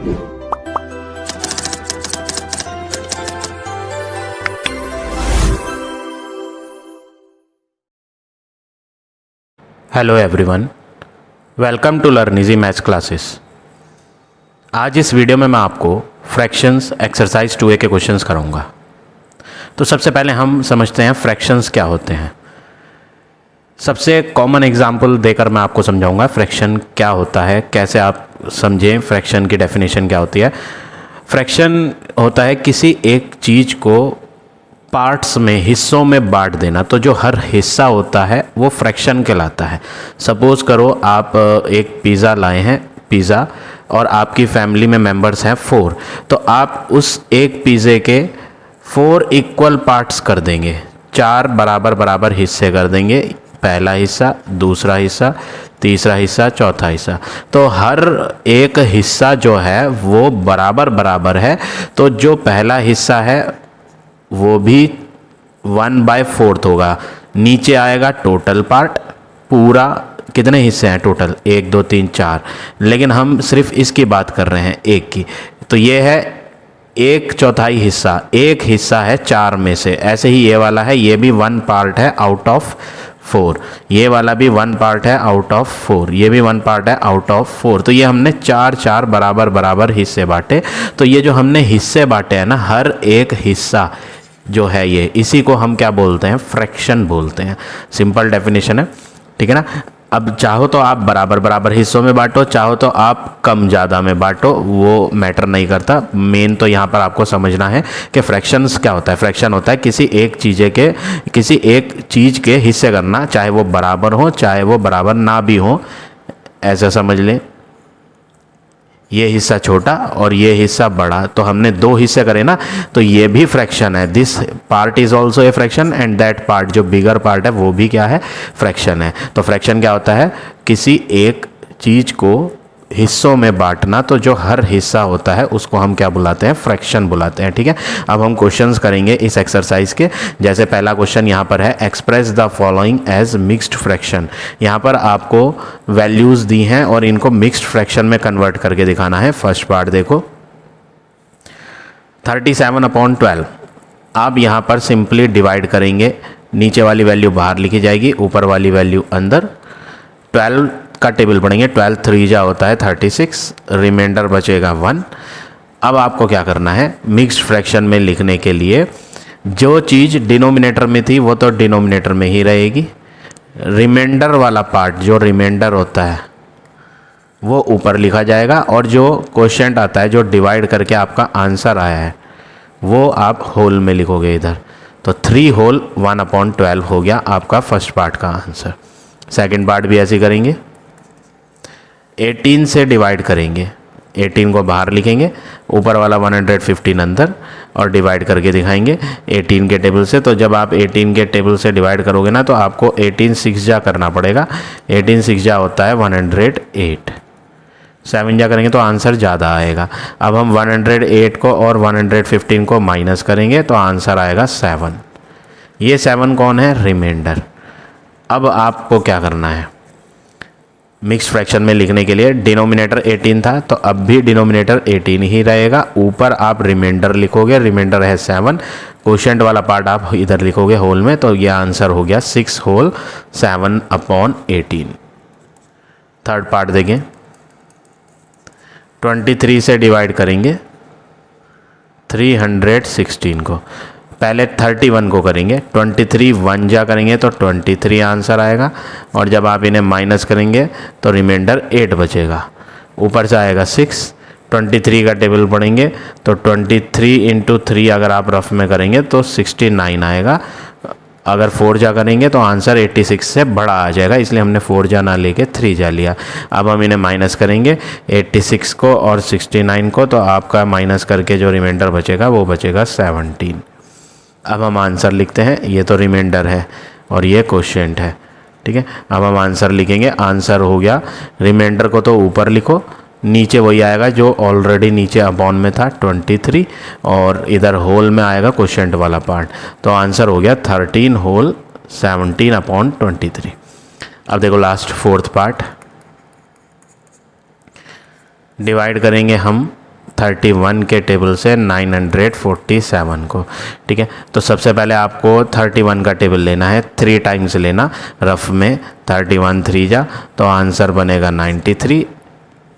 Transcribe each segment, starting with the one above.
Hello everyone, welcome to learn easy maths classes. आज इस video में मैं आपको फ्रैक्शंस एक्सरसाइज 2A के क्वेश्चंस कराऊंगा। तो सबसे पहले हम समझते हैं फ्रैक्शंस क्या होते हैं। सबसे कॉमन एग्जांपल देकर मैं आपको समझाऊंगा फ्रैक्शन क्या होता है, कैसे आप समझें फ्रैक्शन की डेफिनेशन क्या होती है। फ्रैक्शन होता है किसी एक चीज़ को पार्ट्स में, हिस्सों में बांट देना। तो जो हर हिस्सा होता है वो फ्रैक्शन कहलाता है। सपोज़ करो आप एक पिज़्ज़ा लाए हैं, पिज़्ज़ा, और आपकी फैमिली में मेंबर्स हैं 4। तो आप उस एक पिज़्ज़े के 4 इक्वल पार्ट्स कर देंगे, 4 बराबर बराबर हिस्से कर देंगे। पहला हिस्सा, दूसरा हिस्सा, तीसरा हिस्सा, चौथा हिस्सा। तो हर एक हिस्सा जो है वो बराबर बराबर है। तो जो पहला हिस्सा है वो भी 1/4 होगा। नीचे आएगा टोटल पार्ट, पूरा कितने हिस्से हैं टोटल, 1 2 3 4, लेकिन हम सिर्फ इसकी बात कर रहे हैं, एक की। तो ये है 1/4 हिस्सा, एक हिस्सा है 4 में से। ऐसे ही ये वाला है, ये भी 1 पार्ट है आउट ऑफ 4, ये वाला भी 1 पार्ट है आउट ऑफ 4, ये भी 1 पार्ट है आउट ऑफ 4। तो ये हमने 4 बराबर बराबर हिस्से बांटे। तो ये जो हमने हिस्से बांटे हैं ना, हर एक हिस्सा जो है ये, इसी को हम क्या बोलते हैं, फ्रैक्शन बोलते हैं। सिंपल डेफिनेशन है, ठीक है ना। अब चाहो तो आप बराबर बराबर हिस्सों में बांटो, चाहो तो आप कम ज़्यादा में बांटो, वो मैटर नहीं करता। मेन तो यहाँ पर आपको समझना है कि फ्रैक्शंस क्या होता है। फ्रैक्शन होता है किसी एक चीज़ के हिस्से करना, चाहे वो बराबर हो चाहे वो बराबर ना भी हो। ऐसा समझ लें, ये हिस्सा छोटा और ये हिस्सा बड़ा, तो हमने 2 हिस्से करे ना, तो ये भी फ्रैक्शन है। This part is also a fraction and that part, जो बिगर पार्ट है वो भी क्या है, फ्रैक्शन है। तो फ्रैक्शन क्या होता है, किसी एक चीज़ को हिस्सों में बांटना। तो जो हर हिस्सा होता है उसको हम क्या बुलाते हैं, फ्रैक्शन बुलाते हैं, ठीक है। अब हम क्वेश्चंस करेंगे इस एक्सरसाइज के। जैसे पहला क्वेश्चन यहाँ पर है, express the following as mixed fraction. यहाँ पर आपको वैल्यूज़ दी हैं और इनको मिक्स्ड फ्रैक्शन में कन्वर्ट करके दिखाना है। फर्स्ट पार्ट देखो, 37/12। आप यहाँ पर सिंपली डिवाइड करेंगे, नीचे वाली वैल्यू बाहर लिखी जाएगी, ऊपर वाली वैल्यू अंदर। 12 का टेबल पढ़ेंगे, 12 3 जा होता है 36, रिमाइंडर बचेगा 1। अब आपको क्या करना है, मिक्स्ड फ्रैक्शन में लिखने के लिए जो चीज़ डिनोमिनेटर में थी वो तो डिनोमिनेटर में ही रहेगी, रिमाइंडर वाला पार्ट जो रिमाइंडर होता है वो ऊपर लिखा जाएगा, और जो क्वोशिएंट आता है, जो डिवाइड करके आपका आंसर आया है, वो आप होल में लिखोगे इधर। तो 3 होल 1/12 हो गया आपका फर्स्ट पार्ट का आंसर। सेकंड पार्ट भी ऐसे करेंगे, 18 से डिवाइड करेंगे, 18 को बाहर लिखेंगे, ऊपर वाला 115 अंदर, और डिवाइड करके दिखाएंगे 18 के टेबल से। तो जब आप 18 के टेबल से डिवाइड करोगे ना, तो आपको 18 6 जा करना पड़ेगा। 18 6 जा होता है 108, 7 जा करेंगे तो आंसर ज़्यादा आएगा। अब हम 108 को और 115 को माइनस करेंगे तो आंसर आएगा 7। ये 7 कौन है, रिमाइंडर। अब आपको क्या करना है, मिक्स फ्रैक्शन में लिखने के लिए डिनोमिनेटर 18 था, तो अब भी डिनोमिनेटर 18 ही रहेगा। ऊपर आप रिमाइंडर लिखोगे, रिमाइंडर है 7, क्वोशिएंट वाला पार्ट आप इधर लिखोगे होल में, तो यह आंसर हो गया 6 होल 7/18। थर्ड पार्ट देखें, 23 से डिवाइड करेंगे 316 को, पहले 31 को करेंगे, 23 1 जा करेंगे तो 23 आंसर आएगा, और जब आप इन्हें माइनस करेंगे तो रिमाइंडर 8 बचेगा, ऊपर से आएगा 6। 23 का टेबल पढ़ेंगे तो 23 × 3 अगर आप रफ में करेंगे तो 69 आएगा। अगर 4 जा करेंगे तो आंसर 86 से बड़ा आ जाएगा, इसलिए हमने 4 जा ना लेके 3 जा लिया। अब हम इन्हें माइनस करेंगे 86 को और 69 को, तो आपका माइनस करके जो रिमाइंडर बचेगा वो बचेगा 17। अब हम आंसर लिखते हैं, ये तो रिमाइंडर है और ये क्वोशिएंट है, ठीक है। अब हम आंसर लिखेंगे, आंसर हो गया, रिमाइंडर को तो ऊपर लिखो, नीचे वही आएगा जो ऑलरेडी नीचे अपॉन में था 23, और इधर होल में आएगा क्वोशिएंट वाला पार्ट। तो आंसर हो गया 13 होल 17/23। अब देखो लास्ट फोर्थ पार्ट, डिवाइड करेंगे हम 31 के टेबल से 947 को। ठीक है, तो सबसे पहले आपको 31 का टेबल लेना है, 3 टाइम्स लेना रफ में, 31 3 जा तो आंसर बनेगा 93।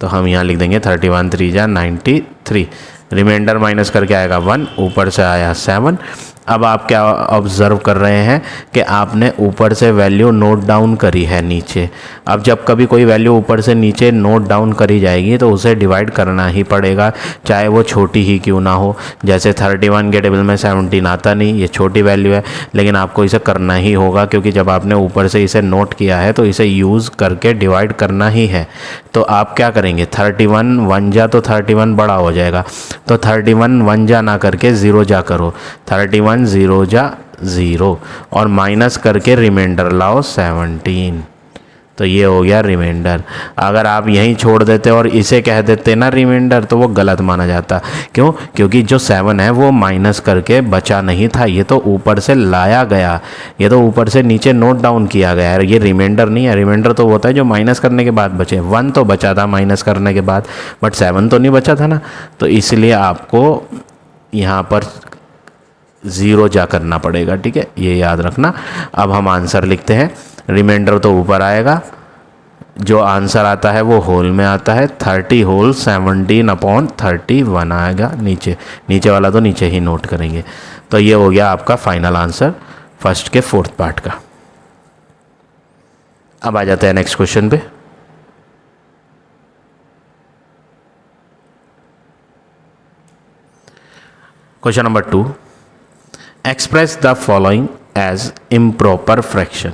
तो हम यहाँ लिख देंगे 31 3 जा 93, रिमाइंडर माइनस करके आएगा 1, ऊपर से आया 7। अब आप क्या ऑब्ज़र्व कर रहे हैं कि आपने ऊपर से वैल्यू नोट डाउन करी है नीचे। अब जब कभी कोई वैल्यू ऊपर से नीचे नोट डाउन करी जाएगी तो उसे डिवाइड करना ही पड़ेगा, चाहे वो छोटी ही क्यों ना हो। जैसे 31 के टेबल में 17 आता नहीं, ये छोटी वैल्यू है, लेकिन आपको इसे करना ही होगा क्योंकि जब आपने ऊपर से इसे नोट किया है तो इसे यूज़ करके डिवाइड करना ही है। तो आप क्या करेंगे, 31 1 जा तो 31 बड़ा हो जाएगा, तो 31 1 जा ना करके 0 जा करो, 31 0 जा 0 और माइनस करके रिमाइंडर लाओ 17। तो ये हो गया रिमाइंडर। अगर आप यहीं छोड़ देते और इसे कह देते ना रिमाइंडर तो वो गलत माना जाता। क्यों? क्योंकि जो 7 है वो माइनस करके बचा नहीं था, ये तो ऊपर से लाया गया, ये तो ऊपर से नीचे नोट डाउन किया गया है, ये रिमाइंडर नहीं है। रिमाइंडर तो होता है जो माइनस करने के बाद बचे। 1 तो बचा था माइनस करने के बाद, बट 7 तो नहीं बचा था ना, तो इसलिए आपको यहाँ पर 0 जा करना पड़ेगा। ठीक है, ये याद रखना। अब हम आंसर लिखते हैं, रिमाइंडर तो ऊपर आएगा, जो आंसर आता है वो होल में आता है, 30 होल 17/31 आएगा नीचे, नीचे वाला तो नीचे ही नोट करेंगे। तो ये हो गया आपका फाइनल आंसर फर्स्ट के 4th पार्ट का। अब आ जाते हैं नेक्स्ट क्वेश्चन पे। Question number 2, express the following as improper fraction.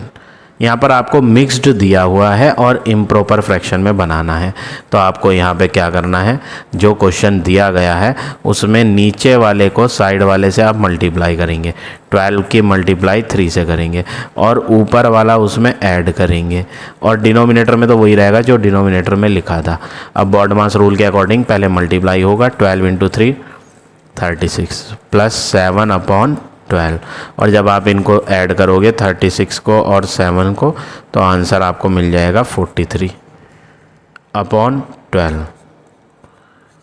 यहाँ पर आपको मिक्स्ड दिया हुआ है और इम्प्रॉपर फ्रैक्शन में बनाना है। तो आपको यहाँ पे क्या करना है, जो क्वेश्चन दिया गया है उसमें नीचे वाले को साइड वाले से आप मल्टीप्लाई करेंगे, 12 की मल्टीप्लाई 3 से करेंगे और ऊपर वाला उसमें ऐड करेंगे, और डिनोमिनेटर में तो वही रहेगा जो डिनोमिनेटर में लिखा था। अब बॉडमास रूल के अकॉर्डिंग पहले मल्टीप्लाई होगा, 12 × 3 36 प्लस 7/12, और जब आप इनको ऐड करोगे 36 को और 7 को तो आंसर आपको मिल जाएगा 43/12।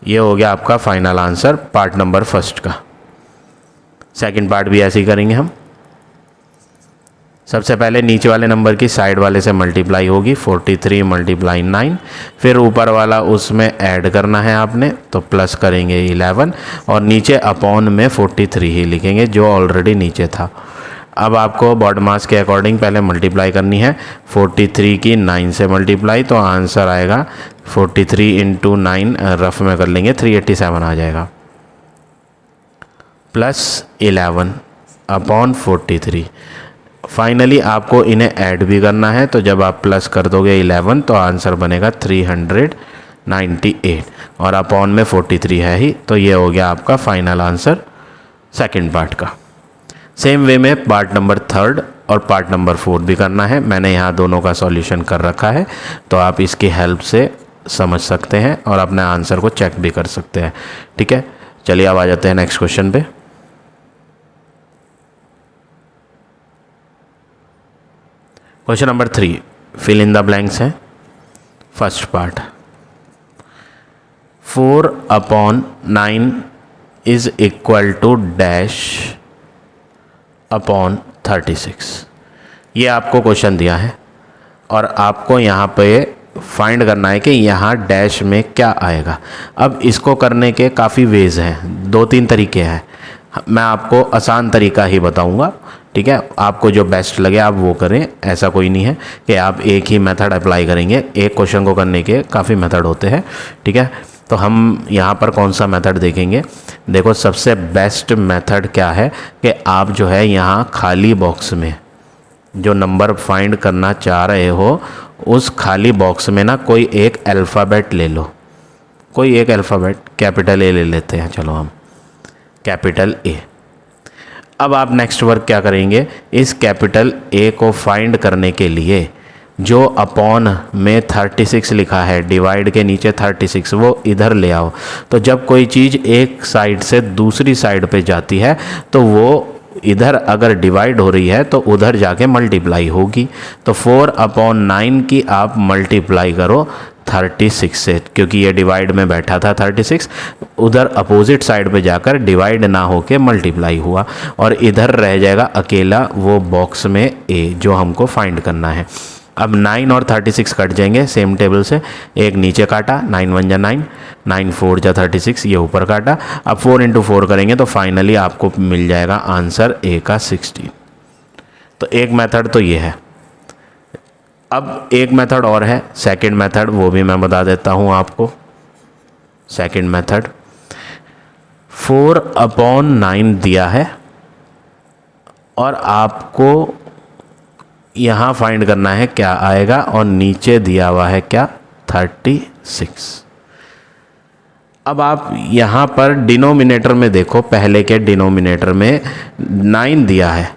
ये हो गया आपका final answer part number first का। सेकंड पार्ट भी ऐसे ही करेंगे हम। सबसे पहले नीचे वाले नंबर की साइड वाले से मल्टीप्लाई होगी, 43 × 9, फिर ऊपर वाला उसमें ऐड करना है आपने, तो प्लस करेंगे 11 और नीचे अपॉन में 43 ही लिखेंगे जो ऑलरेडी नीचे था। अब आपको बॉडमास के अकॉर्डिंग पहले मल्टीप्लाई करनी है, 43 की 9 से मल्टीप्लाई, तो आंसर आएगा 43 × 9 रफ में कर लेंगे 387 आ जाएगा, प्लस 11/43। फाइनली आपको इन्हें ऐड भी करना है, तो जब आप प्लस कर दोगे 11 तो आंसर बनेगा 398 और अपॉन में 43 है ही। तो ये हो गया आपका फाइनल आंसर सेकंड पार्ट का। सेम वे में पार्ट नंबर 3 और पार्ट नंबर 4 भी करना है। मैंने यहाँ दोनों का सॉल्यूशन कर रखा है, तो आप इसकी हेल्प से समझ सकते हैं और अपने आंसर को चेक भी कर सकते हैं। ठीक है, चलिए अब आ जाते हैं नेक्स्ट क्वेश्चन पे। Question number 3, fill in the blanks है। First part, 4/9 is equal to dash upon 36। ये आपको क्वेश्चन दिया है और आपको यहाँ पे फाइंड करना है कि यहाँ डैश में क्या आएगा। अब इसको करने के काफ़ी वेज हैं, 2-3 तरीके हैं। मैं आपको आसान तरीका ही बताऊंगा, ठीक है। आपको जो बेस्ट लगे आप वो करें, ऐसा कोई नहीं है कि आप एक ही मेथड अप्लाई करेंगे। एक क्वेश्चन को करने के काफ़ी मेथड होते हैं, ठीक है। तो हम यहाँ पर कौन सा मेथड देखेंगे। देखो, सबसे बेस्ट मेथड क्या है कि आप जो है यहाँ खाली बॉक्स में जो नंबर फाइंड करना चाह रहे हो उस खाली बॉक्स में ना कोई एक अल्फ़ाबेट ले लो, कोई एक अल्फ़ाबेट, कैपिटल ए ले लेते हैं, चलो हम कैपिटल ए। अब आप नेक्स्ट वर्क क्या करेंगे, इस कैपिटल ए को फाइंड करने के लिए जो अपॉन में 36 लिखा है, डिवाइड के नीचे 36, वो इधर ले आओ। तो जब कोई चीज़ एक साइड से दूसरी साइड पे जाती है तो वो इधर अगर डिवाइड हो रही है तो उधर जाके मल्टीप्लाई होगी। तो 4/9 की आप मल्टीप्लाई करो 36 से, क्योंकि ये डिवाइड में बैठा था 36, उधर अपोजिट साइड पे जाकर डिवाइड ना होके मल्टीप्लाई हुआ और इधर रह जाएगा अकेला वो बॉक्स में ए जो हमको फाइंड करना है। अब 9 और 36 कट जाएंगे सेम टेबल से, एक नीचे काटा 9 1 जा 9, 9 4 जा 36, ये ऊपर काटा। अब 4 इंटू 4 करेंगे तो फाइनली आपको मिल जाएगा आंसर ए का 16। तो एक मेथड तो ये है। अब एक मेथड और है, सेकंड मेथड, वो भी मैं बता देता हूँ आपको। सेकंड मेथड 4/9 दिया है और आपको यहाँ फाइंड करना है क्या आएगा, और नीचे दिया हुआ है क्या 36। अब आप यहाँ पर डिनोमिनेटर में देखो, पहले के डिनोमिनेटर में 9 दिया है,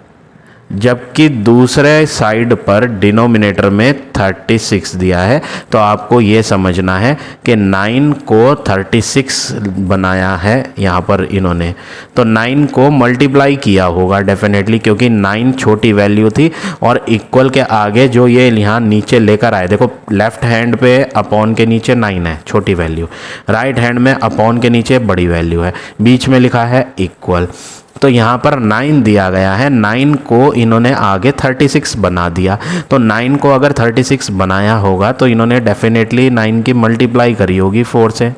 जबकि दूसरे साइड पर डिनोमिनेटर में 36 दिया है। तो आपको ये समझना है कि 9 को 36 बनाया है यहाँ पर इन्होंने, तो 9 को मल्टीप्लाई किया होगा डेफिनेटली, क्योंकि 9 छोटी वैल्यू थी और इक्वल के आगे जो ये यहाँ नीचे लेकर आए, देखो लेफ्ट हैंड पे अपॉन के नीचे 9 है छोटी वैल्यू, राइट हैंड में अपॉन के नीचे बड़ी वैल्यू है, बीच में लिखा है इक्वल। तो यहाँ पर 9 दिया गया है, 9 को इन्होंने आगे 36 बना दिया। तो 9 को अगर 36 बनाया होगा तो इन्होंने डेफिनेटली 9 की मल्टीप्लाई करी होगी 4 से।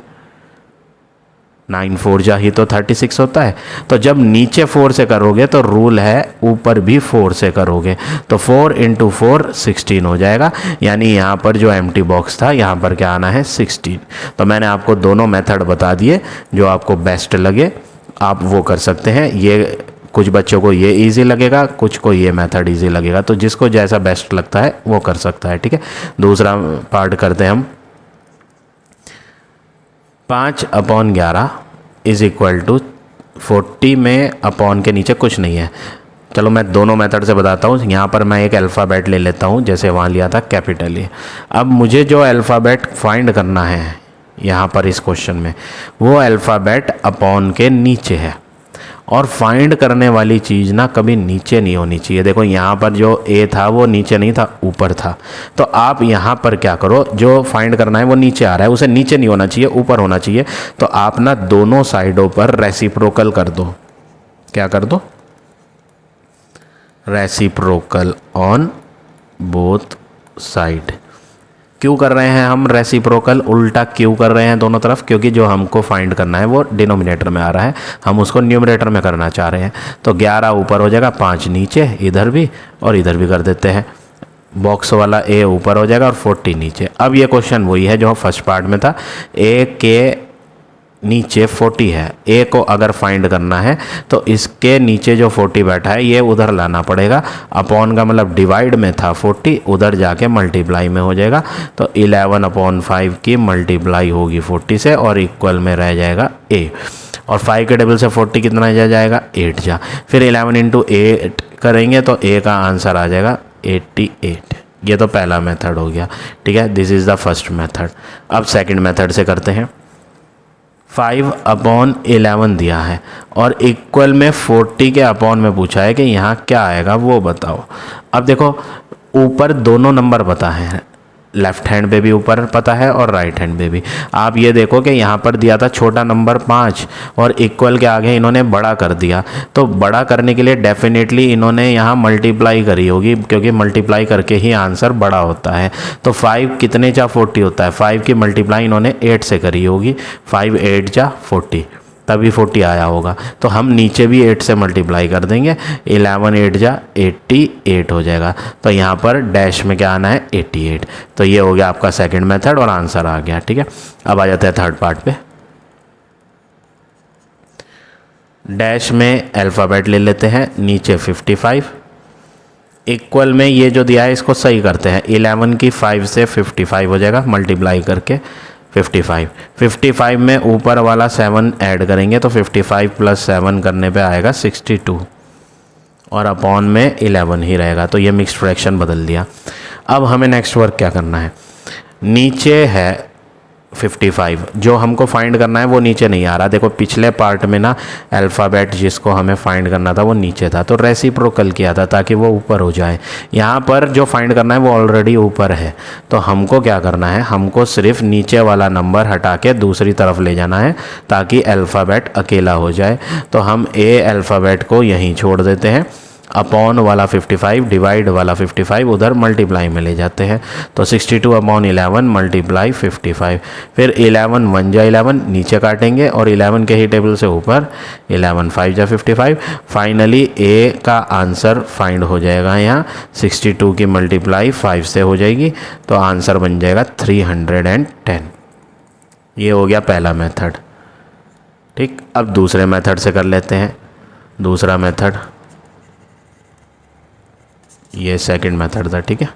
9 4 जा ही तो 36 होता है। तो जब नीचे 4 से करोगे तो रूल है ऊपर भी 4 से करोगे, तो 4 इंटू 4 16 हो जाएगा। यानी यहाँ पर जो एम्प्टी बॉक्स था यहाँ पर क्या आना है 16। तो मैंने आपको दोनों मेथड बता दिए, जो आपको बेस्ट लगे आप वो कर सकते हैं। ये कुछ बच्चों को ये इजी लगेगा, कुछ को ये मेथड इजी लगेगा, तो जिसको जैसा बेस्ट लगता है वो कर सकता है। ठीक है, दूसरा पार्ट करते हैं हम। 5/11 इज इक्वल टू 40 में अपॉन के नीचे कुछ नहीं है। चलो मैं दोनों मेथड से बताता हूँ। यहाँ पर मैं एक अल्फ़ाबेट ले लेता हूँ, जैसे वहाँ लिया था कैपिटल ए। अब मुझे जो अल्फ़ाबेट फाइंड करना है यहाँ पर इस क्वेश्चन में, वो अल्फ़ाबेट अपॉन के नीचे है, और फाइंड करने वाली चीज़ ना कभी नीचे नहीं होनी चाहिए। देखो यहाँ पर जो ए था वो नीचे नहीं था, ऊपर था। तो आप यहाँ पर क्या करो, जो फाइंड करना है वो नीचे आ रहा है, उसे नीचे नहीं होना चाहिए, ऊपर होना चाहिए। तो आप ना दोनों साइडों पर रेसिप्रोकल कर दो। क्या कर दो? Reciprocal on both side. क्यों कर रहे हैं हम रेसिप्रोकल, उल्टा क्यों कर रहे हैं दोनों तरफ? क्योंकि जो हमको फाइंड करना है वो डिनोमिनेटर में आ रहा है, हम उसको न्यूमरेटर में करना चाह रहे हैं। तो 11 ऊपर हो जाएगा, 5 नीचे, इधर भी और इधर भी कर देते हैं। बॉक्स वाला ए ऊपर हो जाएगा और 40 नीचे। अब ये क्वेश्चन वही है जो फर्स्ट पार्ट में था, ए के नीचे 40 है। ए को अगर फाइंड करना है तो इसके नीचे जो 40 बैठा है ये उधर लाना पड़ेगा। अपॉन का मतलब डिवाइड में था 40, उधर जाके मल्टीप्लाई में हो जाएगा। तो 11/5 की मल्टीप्लाई होगी 40 से और इक्वल में रह जाएगा ए। और 5 के टेबल से 40 कितना जा जाएगा 8 जा। फिर 11 इंटू 8 करेंगे तो ए का आंसर आ जाएगा 88। ये तो पहला मेथड हो गया। ठीक है, this is the first method. अब सेकंड मेथड से करते हैं। 5/11 दिया है और इक्वल में 40 के अपॉन में पूछा है कि यहाँ क्या आएगा वो बताओ। अब देखो ऊपर दोनों नंबर पता है, लेफ्ट हैंड पे भी ऊपर पता है और राइट हैंड पे भी। आप ये देखो कि यहाँ पर दिया था छोटा नंबर 5 और इक्वल के आगे इन्होंने बड़ा कर दिया। तो बड़ा करने के लिए डेफिनेटली इन्होंने यहाँ मल्टीप्लाई करी होगी, क्योंकि मल्टीप्लाई करके ही आंसर बड़ा होता है। तो 5 कितने जा 40 होता है, 5 की मल्टीप्लाई इन्होंने 8 से करी होगी। 5 8 जा 40, तभी 40 आया होगा। तो हम नीचे भी 8 से मल्टीप्लाई कर देंगे, 11 8 जा 88 हो जाएगा। तो यहाँ पर डैश में क्या आना है 88। तो ये हो गया आपका सेकंड मेथड और आंसर आ गया। ठीक है, अब आ जाते हैं थर्ड पार्ट पे। डैश में अल्फ़ाबेट ले लेते हैं, नीचे 55, इक्वल में ये जो दिया है इसको सही करते हैं। 11 की 5 से 55 हो जाएगा, मल्टीप्लाई करके 55 में ऊपर वाला 7 ऐड करेंगे तो 55 + 7 करने पे आएगा 62 और अपॉन में 11 ही रहेगा। तो ये मिक्स्ड फ्रैक्शन बदल दिया। अब हमें नेक्स्ट वर्क क्या करना है, नीचे है 55 जो हमको फाइंड करना है वो नीचे नहीं आ रहा। देखो पिछले पार्ट में ना अल्फ़ाबेट जिसको हमें फाइंड करना था वो नीचे था, तो रेसिप्रोकल किया था ताकि वो ऊपर हो जाए। यहाँ पर जो फाइंड करना है वो ऑलरेडी ऊपर है, तो हमको क्या करना है, हमको सिर्फ नीचे वाला नंबर हटा के दूसरी तरफ ले जाना है ताकि अल्फ़ाबेट अकेला हो जाए। तो हम ए अल्फ़ाबेट को यहीं छोड़ देते हैं, अपॉन वाला 55 डिवाइड वाला 55 उधर मल्टीप्लाई में ले जाते हैं। तो 62 अपॉन 11 मल्टीप्लाई 55, फिर 11 1 जा 11 नीचे काटेंगे और 11 के ही टेबल से ऊपर 11 5 जा 55। फाइनली ए का आंसर फाइंड हो जाएगा यहाँ 62 की मल्टीप्लाई 5 से हो जाएगी, तो आंसर बन जाएगा 310। ये हो गया पहला मेथड। ठीक, अब दूसरे मेथड से कर लेते हैं। दूसरा मेथड, ये सेकंड मेथड था। ठीक है,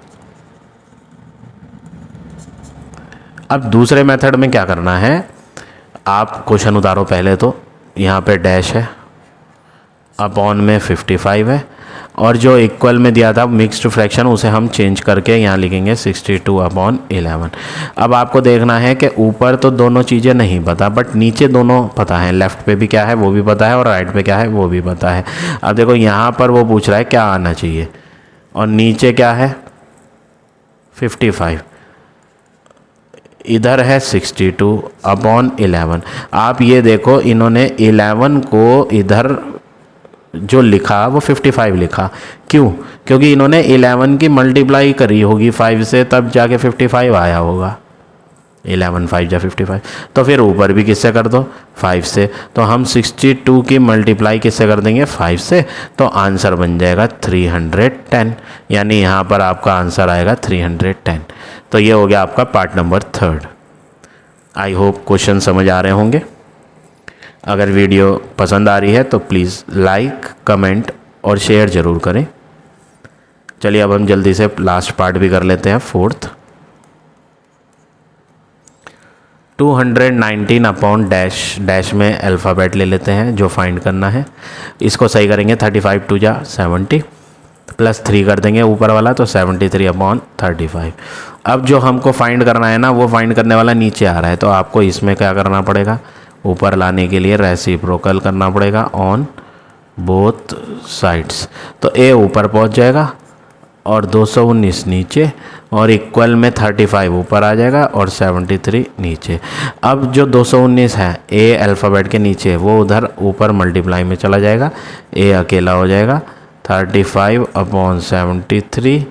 अब दूसरे मेथड में क्या करना है, आप क्वेश्चन उतारो पहले। तो यहाँ पे डैश है, अपॉन में 55 है, और जो इक्वल में दिया था मिक्स्ड फ्रैक्शन उसे हम चेंज करके यहाँ लिखेंगे 62 अपॉन 11। अब आपको देखना है कि ऊपर तो दोनों चीज़ें नहीं पता, बट नीचे दोनों पता है। लेफ़्ट पे भी क्या है वो भी पता है और राइट पे क्या है वो भी पता है। अब देखो यहाँ पर वो पूछ रहा है क्या आना चाहिए, और नीचे क्या है 55, इधर है 62 अपॉन 11। आप ये देखो इन्होंने 11 को इधर जो लिखा वो 55 लिखा, क्यों? क्योंकि इन्होंने 11 की मल्टीप्लाई करी होगी 5 से, तब जाके 55 आया होगा। 11 5 जा 55, तो फिर ऊपर भी किससे कर दो 5 से, तो हम 62 की मल्टीप्लाई किससे कर देंगे 5 से, तो आंसर बन जाएगा 310। यानी यहाँ पर आपका आंसर आएगा 310। तो ये हो गया आपका part number 3। I hope question समझ आ रहे होंगे। अगर वीडियो पसंद आ रही है तो प्लीज़ लाइक कमेंट और शेयर ज़रूर करें। चलिए अब हम जल्दी से लास्ट पार्ट भी कर लेते हैं, 4th। 219 अपॉन डैश, डैश में अल्फ़ाबेट ले लेते हैं जो फाइंड करना है। इसको सही करेंगे 35 2 जा 70 प्लस 3 कर देंगे ऊपर वाला, तो 73 अपॉन 35। अब जो हमको फाइंड करना है ना वो फाइंड करने वाला नीचे आ रहा है, तो आपको इसमें क्या करना पड़ेगा, ऊपर लाने के लिए रेसिप्रोकल करना पड़ेगा ऑन बोथ साइड्स। तो ए ऊपर पहुंच जाएगा और 219 नीचे, और इक्वल में 35 ऊपर आ जाएगा और 73 नीचे। अब जो 219 है ए अल्फ़ाबेट के नीचे, वो उधर ऊपर मल्टीप्लाई में चला जाएगा, ए अकेला हो जाएगा। 35 अपॉन 73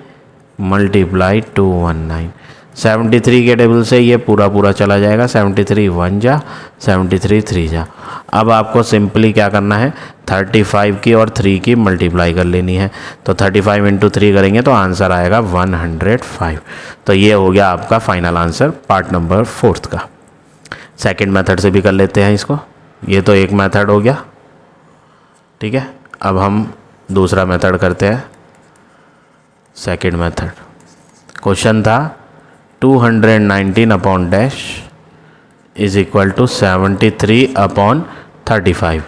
मल्टीप्लाई 219। 73 के टेबल से ये पूरा पूरा चला जाएगा, 73 1 जा 73 3 जा। अब आपको सिंपली क्या करना है, 35 की और 3 की मल्टीप्लाई कर लेनी है। तो 35 इंटू 3 करेंगे तो आंसर आएगा 105। तो ये हो गया आपका फाइनल आंसर पार्ट नंबर 4 का। सेकंड मेथड से भी कर लेते हैं इसको, ये तो एक मेथड हो गया। ठीक है, अब हम दूसरा मेथड करते हैं, सेकंड मेथड। क्वेश्चन था 219 upon dash is equal to 73 upon 35।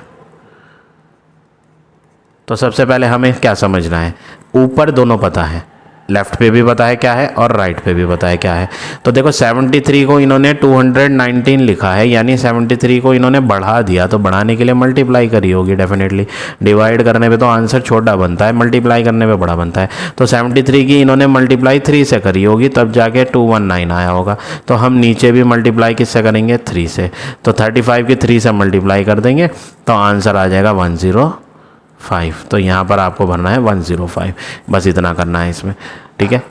तो सबसे पहले हमें क्या समझना है, ऊपर दोनों पता है, लेफ़्ट पे भी पता है क्या है और राइट पे भी पता है क्या है। तो देखो 73 को इन्होंने 219 लिखा है, यानी 73 को इन्होंने बढ़ा दिया, तो बढ़ाने के लिए मल्टीप्लाई करी होगी डेफिनेटली। डिवाइड करने पे तो आंसर छोटा बनता है, मल्टीप्लाई करने पे बड़ा बनता है। तो 73 की इन्होंने मल्टीप्लाई 3 से करी होगी, तब जाके 219 आया होगा। तो हम नीचे भी मल्टीप्लाई किससे करेंगे 3 से, तो 35 की 3 से मल्टीप्लाई कर देंगे तो आंसर आ जाएगा 105। तो यहाँ पर आपको भरना है 105, बस इतना करना है इसमें। ठीक है,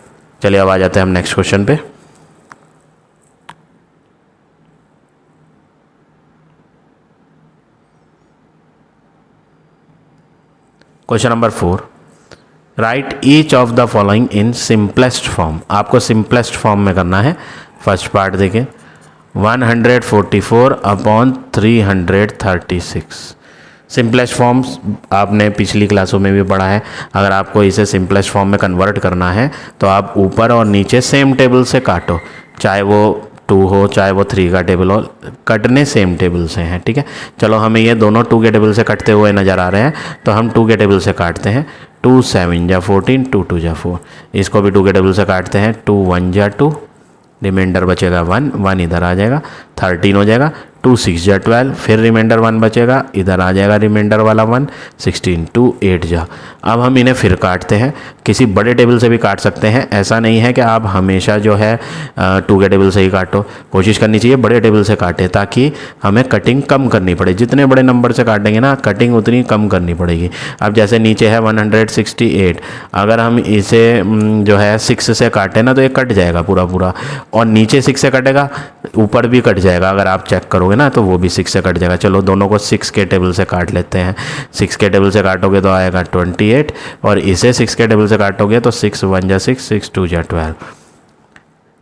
चलिए अब आ जाते हैं हम नेक्स्ट क्वेश्चन पे। Question number 4, right each of the following in simplest form. आपको सिंपलेस्ट फॉर्म में करना है। फर्स्ट पार्ट देखें, 144 अपॉन 336। सिंपलेस्ट फॉर्म्स आपने पिछली क्लासों में भी पढ़ा है। अगर आपको इसे सिंपलेस्ट फॉर्म में कन्वर्ट करना है तो आप ऊपर और नीचे सेम टेबल से काटो, चाहे वो 2 हो चाहे वो 3 का टेबल हो, कटने सेम टेबल से हैं। ठीक है, चलो हमें ये दोनों 2 के टेबल से कटते हुए नज़र आ रहे हैं, तो हम 2 के टेबल से काटते हैं। 2 7 जा 14, 2 2 जा 4। इसको भी 2 के टेबल से काटते हैं, 2 1 जा 2, रिमाइंडर बचेगा 1, 1 इधर आ जाएगा, 13 हो जाएगा। 2 6 जा 12, फिर रिमाइंडर 1 बचेगा, इधर आ जाएगा रिमाइंडर वाला 1, 16 2 8 जा। अब हम इन्हें फिर काटते हैं, किसी बड़े टेबल से भी काट सकते हैं, ऐसा नहीं है कि आप हमेशा जो है 2 के टेबल से ही काटो। कोशिश करनी चाहिए बड़े टेबल से काटे, ताकि हमें कटिंग कम करनी पड़े। जितने बड़े नंबर से काटेंगे ना, कटिंग उतनी कम करनी पड़ेगी। अब जैसे नीचे है 168, अगर हम इसे जो है 6 से काटे ना, तो ये कट जाएगा पूरा पूरा, और नीचे 6 से कटेगा, ऊपर भी कट जाएगा। अगर आप चेक करोगे ना तो वो भी 6 से कट जाएगा। चलो दोनों को 6 के टेबल से काट लेते हैं। 6 के टेबल से काटोगे तो आएगा 28, और इसे 6 के टेबल से काटोगे तो 6 1 जा 6, 6 2 जा 12।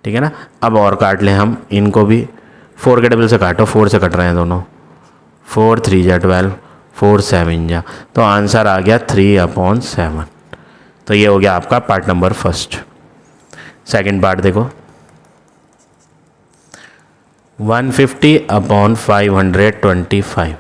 ठीक है ना। अब और काट लें हम इनको भी। 4 के टेबल से काटो, 4 से कट रहे हैं दोनों। 4 3 जा 12, 4 7 जा, तो आंसर आ गया 3/7। तो ये हो गया आपका part number first. Second part देखो, 150/525।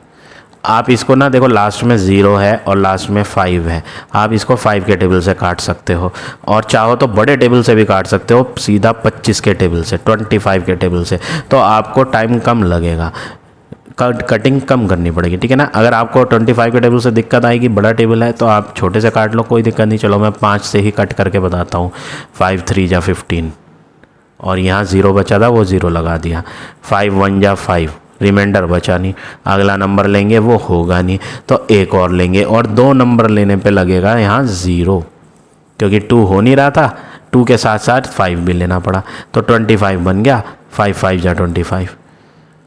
आप इसको ना देखो, लास्ट में 0 है और लास्ट में 5 है। आप इसको 5 के टेबल से काट सकते हो, और चाहो तो बड़े टेबल से भी काट सकते हो, सीधा 25 के टेबल से, 25 के टेबल से। तो आपको टाइम कम लगेगा, कटिंग कम करनी पड़ेगी। ठीक है ना। अगर आपको 25 के टेबल से दिक्कत आएगी, बड़ा टेबल है, तो आप छोटे से काट लो, कोई दिक्कत नहीं। चलो मैं 5 से ही कट करके बताता हूँ। 5 3 जा 15, और यहाँ 0 बचा था, वो 0 लगा दिया। 5 1 जा 5, रिमाइंडर बचा नहीं। अगला नंबर लेंगे वो होगा नहीं, तो एक और लेंगे, और 2 नंबर लेने पे लगेगा यहाँ 0, क्योंकि 2 हो नहीं रहा था। 2 के साथ साथ 5 भी लेना पड़ा, तो 25 बन गया। 5 5 जा 25।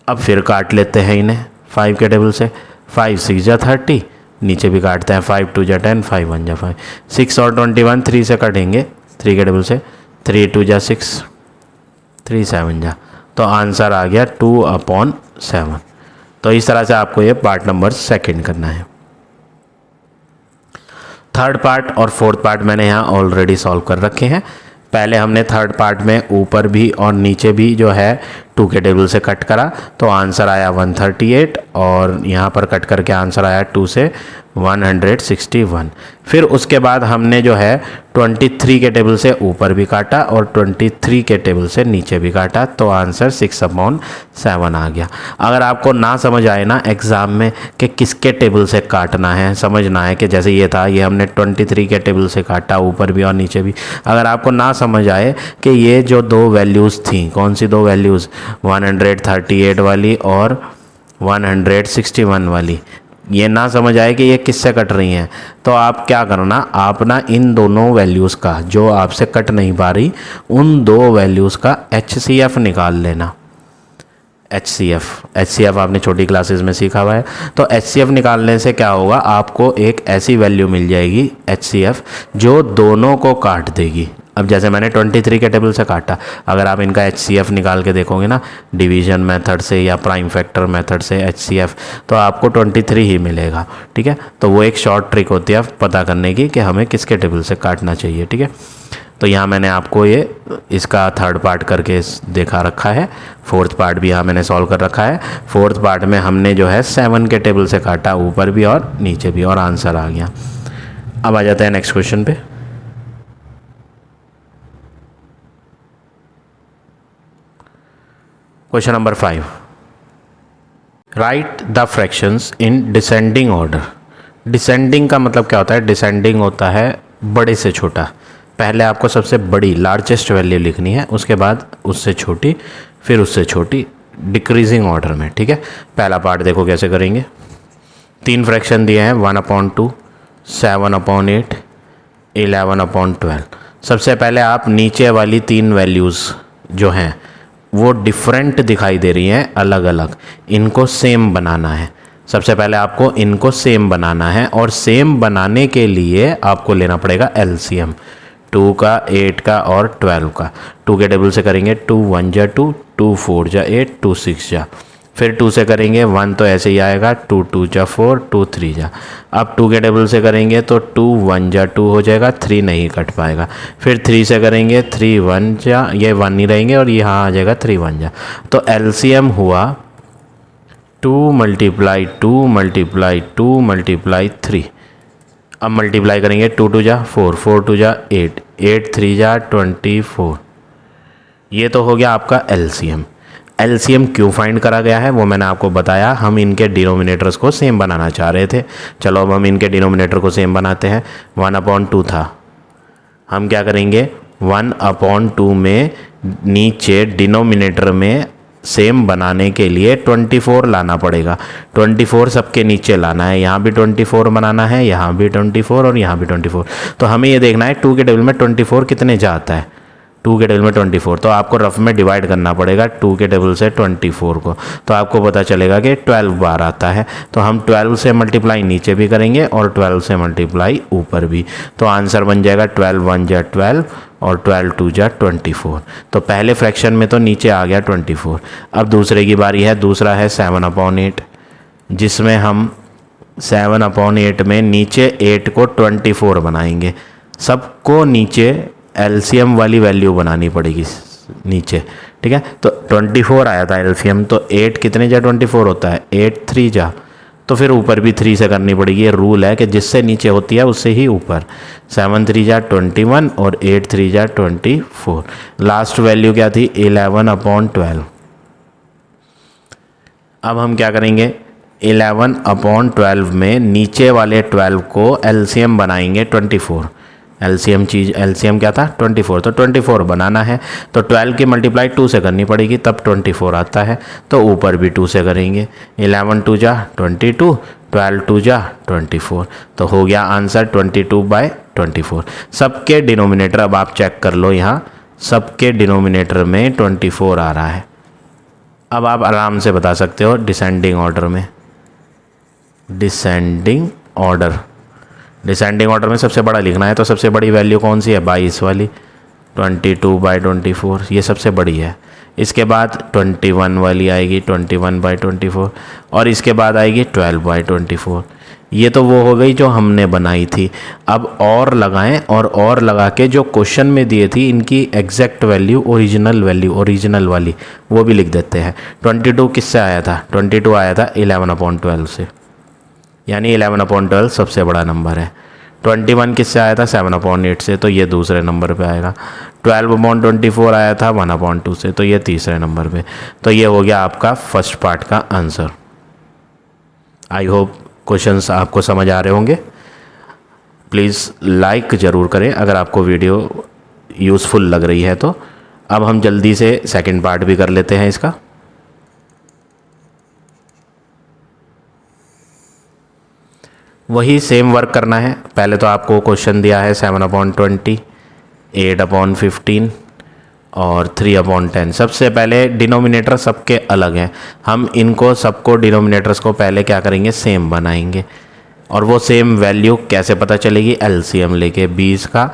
अब फिर काट लेते हैं इन्हें 5 के टेबल से। 5 6 जा 30, नीचे भी काटते हैं। 5 2 जा 10, 5 1 जा 5। 6 और 21 3 से काटेंगे, 3 के टेबल से। 3 2 जा 6, 3 7 जा, तो आंसर आ गया 2/7। तो इस तरह से आपको ये पार्ट नंबर सेकंड करना है। थर्ड पार्ट और फोर्थ पार्ट मैंने यहाँ ऑलरेडी सॉल्व कर रखे हैं। पहले हमने थर्ड पार्ट में ऊपर भी और नीचे भी जो है 2 के टेबल से कट करा, तो आंसर आया 138, और यहाँ पर कट करके आंसर आया 2 से 161। फिर उसके बाद हमने जो है 23 के टेबल से ऊपर भी काटा और 23 के टेबल से नीचे भी काटा, तो आंसर 6/7 आ गया। अगर आपको ना समझ आए ना एग्ज़ाम में कि किसके टेबल से काटना है, समझना है कि जैसे ये था, ये हमने 23 के टेबल से काटा, ऊपर भी और नीचे भी। अगर आपको ना समझ आए कि ये जो 2 वैल्यूज़ थी, कौन सी 2 वैल्यूज़, 138 वाली और 161 वाली, ये ना समझ आए कि ये किससे कट रही हैं, तो आप क्या करना, आप ना इन दोनों वैल्यूज़ का, जो आपसे कट नहीं पा रही, उन 2 वैल्यूज़ का HCF निकाल लेना। HCF आपने छोटी क्लासेस में सीखा हुआ है। तो HCF निकालने से क्या होगा, आपको एक ऐसी वैल्यू मिल जाएगी HCF जो दोनों को काट देगी। अब जैसे मैंने 23 के टेबल से काटा, अगर आप इनका HCF निकाल के देखोगे ना, डिवीजन मेथड से या प्राइम फैक्टर मेथड से HCF, तो आपको 23 ही मिलेगा। ठीक है। तो वो एक शॉर्ट ट्रिक होती है पता करने की कि हमें किसके टेबल से काटना चाहिए। ठीक है। तो यहाँ मैंने आपको ये इसका थर्ड पार्ट करके देखा रखा है। फोर्थ पार्ट भी यहाँ मैंने सॉल्व कर रखा है। फोर्थ पार्ट में हमने जो है 7 के टेबल से काटा, ऊपर भी और नीचे भी, और आंसर आ गया। अब आ जाते हैं नेक्स्ट क्वेश्चन पे। Question number 5, right the fractions in descending order. Descending का मतलब क्या होता है, डिसेंडिंग होता है बड़े से छोटा। पहले आपको सबसे बड़ी लार्जेस्ट वैल्यू लिखनी है, उसके बाद उससे छोटी, फिर उससे छोटी, डिक्रीजिंग ऑर्डर में। ठीक है। पहला पार्ट देखो कैसे करेंगे। 3 फ्रैक्शन दिए हैं, 1/2, 7/8, 11/12। सबसे पहले आप नीचे वाली 3 वैल्यूज़ जो हैं वो डिफरेंट दिखाई दे रही हैं, अलग अलग, इनको सेम बनाना है। सबसे पहले आपको इनको सेम बनाना है, और सेम बनाने के लिए आपको लेना पड़ेगा LCM, 2 का, 8 का और 12 का। 2 के टेबल से करेंगे 2 1 जा 2, 2 4 जा 8, 2 6 जा। फिर 2 से करेंगे 1 तो ऐसे ही आएगा, 2 2 जा 4, 2 3 जा। अब 2 के टेबल से करेंगे तो 2 1 जा 2 हो जाएगा, 3 नहीं कट पाएगा। फिर 3 से करेंगे 3 1 जा, ये 1 नहीं रहेंगे और यहाँ आ जाएगा 3 1 जा। तो LCM हुआ 2 × 2 × 2 × 3। अब मल्टीप्लाई करेंगे 2 2 जा 4, 4 2 जा 8, 8 3 जा 24, ये तो हो गया आपका एलसीएम। एलसीएम क्यों फाइंड करा गया है वो मैंने आपको बताया, हम इनके डिनोमिनेटर्स को सेम बनाना चाह रहे थे। चलो अब हम इनके डिनोमिनेटर को सेम बनाते हैं। 1/2 था, हम क्या करेंगे 1/2 में नीचे डिनोमिनेटर में सेम बनाने के लिए 24 लाना पड़ेगा। 24 सबके नीचे लाना है, यहाँ भी 24 बनाना है, यहाँ भी 24 और यहाँ भी 24। तो हमें ये देखना है 2 के टेबल में 24 कितने जाता है। 2 के टेबल में 24, तो आपको रफ में डिवाइड करना पड़ेगा 2 के टेबल से 24 को, तो आपको पता चलेगा कि 12 बार आता है। तो हम 12 से मल्टीप्लाई नीचे भी करेंगे और 12 से मल्टीप्लाई ऊपर भी, तो आंसर बन जाएगा 12 1 जा 12 और 12 2 जा 24। तो पहले फ्रैक्शन में तो नीचे आ गया 24। अब दूसरे की बारी है, दूसरा है 7/8, जिसमें हम 7/8 में नीचे 8 को 24 बनाएंगे। सबको नीचे एलसीएम वाली वैल्यू बनानी पड़ेगी नीचे, ठीक है। तो 24 आया था एलसीएम, तो 8 कितने जा 24 होता है, 8 3 जा, तो फिर ऊपर भी 3 से करनी पड़ेगी। ये रूल है कि जिससे नीचे होती है उससे ही ऊपर। 7 3 जा 21 और 8 3 जा 24। लास्ट वैल्यू क्या थी 11/12। अब हम क्या करेंगे 11/12 में नीचे वाले 12 को एलसीएम बनाएंगे 24। एलसीएम क्या था 24, तो 24 बनाना है तो 12 की मल्टीप्लाई 2 से करनी पड़ेगी, तब 24 आता है। तो ऊपर भी 2 से करेंगे, 11 2 जा 22, 12 2 जा 24, तो हो गया आंसर 22/24। सबके डिनोमिनेटर अब आप चेक कर लो, यहाँ सबके डिनोमिनेटर में 24 आ रहा है। अब आप आराम से बता सकते हो डिसेंडिंग ऑर्डर में। डिसेंडिंग ऑर्डर में सबसे बड़ा लिखना है, तो सबसे बड़ी वैल्यू कौन सी है 22 वाली, 22/24, ये सबसे बड़ी है। इसके बाद 21 वाली आएगी 21/24, और इसके बाद आएगी 12/24। ये तो वो हो गई जो हमने बनाई थी। अब और लगाएं, और लगा के जो क्वेश्चन में दिए थी इनकी एग्जैक्ट वैल्यू, ओरिजिनल वाली वो भी लिख देते हैं। 22 किससे आया था, 22 आया था 11/12 से, यानी 11/12 सबसे बड़ा नंबर है। 21 किससे आया था 7/8 से, तो ये दूसरे नंबर पे आएगा। 12/24 आया था 1/2 से, तो ये तीसरे नंबर पे। तो ये हो गया आपका फर्स्ट पार्ट का आंसर। आई होप क्वेश्चंस आपको समझ आ रहे होंगे। प्लीज़ लाइक ज़रूर करें अगर आपको वीडियो यूज़फुल लग रही है तो। अब हम जल्दी से सेकंड पार्ट भी कर लेते हैं इसका। वही सेम वर्क करना है। पहले तो आपको क्वेश्चन दिया है 7/20, 8/15 और 3/10। सबसे पहले डिनोमिनेटर सबके अलग हैं, हम इनको सबको डिनोमिनेटर्स को पहले क्या करेंगे सेम बनाएंगे। और वो सेम वैल्यू कैसे पता चलेगी, एलसीएम लेके 20 का,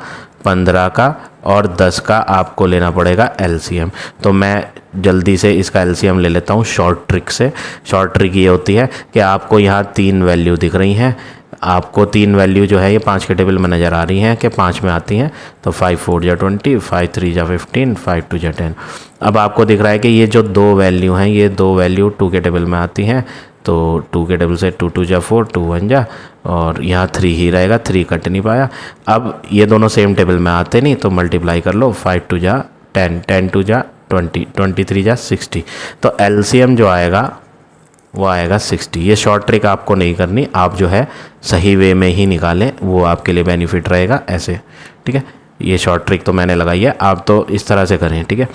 15 का और 10 का आपको लेना पड़ेगा एलसीएम। तो मैं जल्दी से इसका एलसीएम ले लेता हूँ शॉर्ट ट्रिक से। शॉर्ट ट्रिक ये होती है कि आपको यहाँ 3 वैल्यू दिख रही हैं, आपको 3 वैल्यू जो है ये 5 के टेबल में नज़र आ रही हैं कि 5 में आती हैं। तो 5 4 जा 20, 5 3 जा 15, 5 2 जा 10। अब आपको दिख रहा है कि ये जो 2 वैल्यू हैं ये 2 वैल्यू 2 के टेबल में आती हैं। तो 2 के टेबल से 2 2 जा 4, 2 1 जा, और यहाँ 3 ही रहेगा, 3 कट नहीं पाया। अब ये दोनों सेम टेबल में आते नहीं, तो मल्टीप्लाई कर लो, 5 2 जा 10, 10 2 जा 20, 23 जा 60। तो एलसीएम जो आएगा वो आएगा 60। ये शॉर्ट ट्रिक आपको नहीं करनी, आप जो है सही वे में ही निकालें, वो आपके लिए बेनिफिट रहेगा ऐसे, ठीक है। ये शॉर्ट ट्रिक तो मैंने लगाई है, आप तो इस तरह से करें, ठीक है।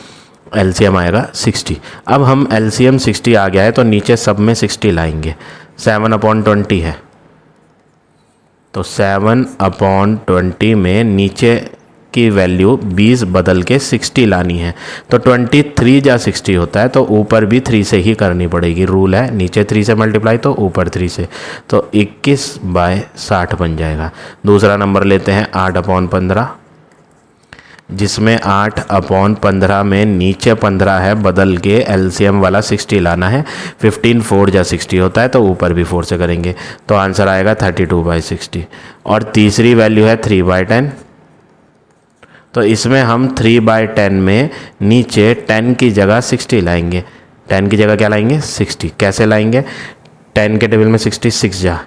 एलसीएम आएगा 60। अब हम एलसीएम 60 आ गया है तो नीचे सब में 60 लाएंगे। 7/20 है, तो 7/20 में नीचे की वैल्यू 20 बदल के 60 लानी है। तो 23 जा 60 होता है, तो ऊपर भी 3 से ही करनी पड़ेगी। रूल है नीचे 3 से मल्टीप्लाई तो ऊपर 3 से, तो 21/60 बन जाएगा। दूसरा नंबर लेते हैं 8/15, जिसमें 8/15 में नीचे 15 है, बदल के एलसीएम वाला 60 लाना है। 15 4 जा 60 होता है, तो ऊपर भी 4 से करेंगे, तो आंसर आएगा 32/60। और तीसरी वैल्यू है 3/10, तो इसमें हम 3/10 में नीचे 10 की जगह 60 लाएंगे। 10 की जगह क्या लाएंगे 60। कैसे लाएंगे, 10 के टेबल में 60 6 जा,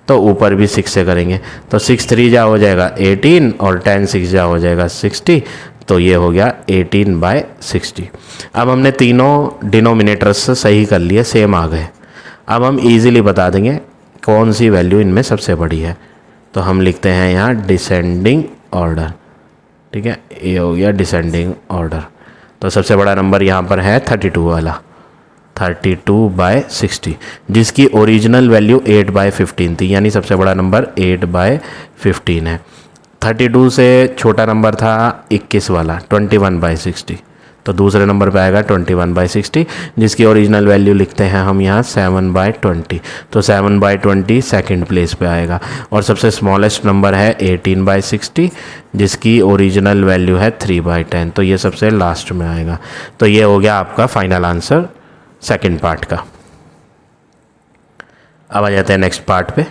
तो ऊपर भी 6 से करेंगे, तो 6 3 जा हो जाएगा 18 और 10 6 जा हो जाएगा 60। तो ये हो गया 18/60। अब हमने तीनों डिनोमिनेटर्स से सही कर लिए, सेम आ गए। अब हम इजीली बता देंगे कौन सी वैल्यू इनमें सबसे बड़ी है। तो हम लिखते हैं यहाँ डिसेंडिंग ऑर्डर, ठीक है, ये हो गया डिसेंडिंग ऑर्डर। तो सबसे बड़ा नंबर यहाँ पर है 32 वाला, 32/60, जिसकी ओरिजिनल वैल्यू 8/15 थी, यानी सबसे बड़ा नंबर 8/15 है। 32 से छोटा नंबर था 21 वाला 21/60, तो दूसरे नंबर पे आएगा 21/60, जिसकी ओरिजिनल वैल्यू लिखते हैं हम यहाँ 7/20। तो 7/20 सेकंड प्लेस पे आएगा। और सबसे स्मॉलेस्ट नंबर है 18/60, जिसकी ओरिजिनल वैल्यू है 3/10, तो ये सबसे लास्ट में आएगा। तो ये हो गया आपका फाइनल आंसर सेकंड पार्ट का। अब आ जाते हैं नेक्स्ट पार्ट पे।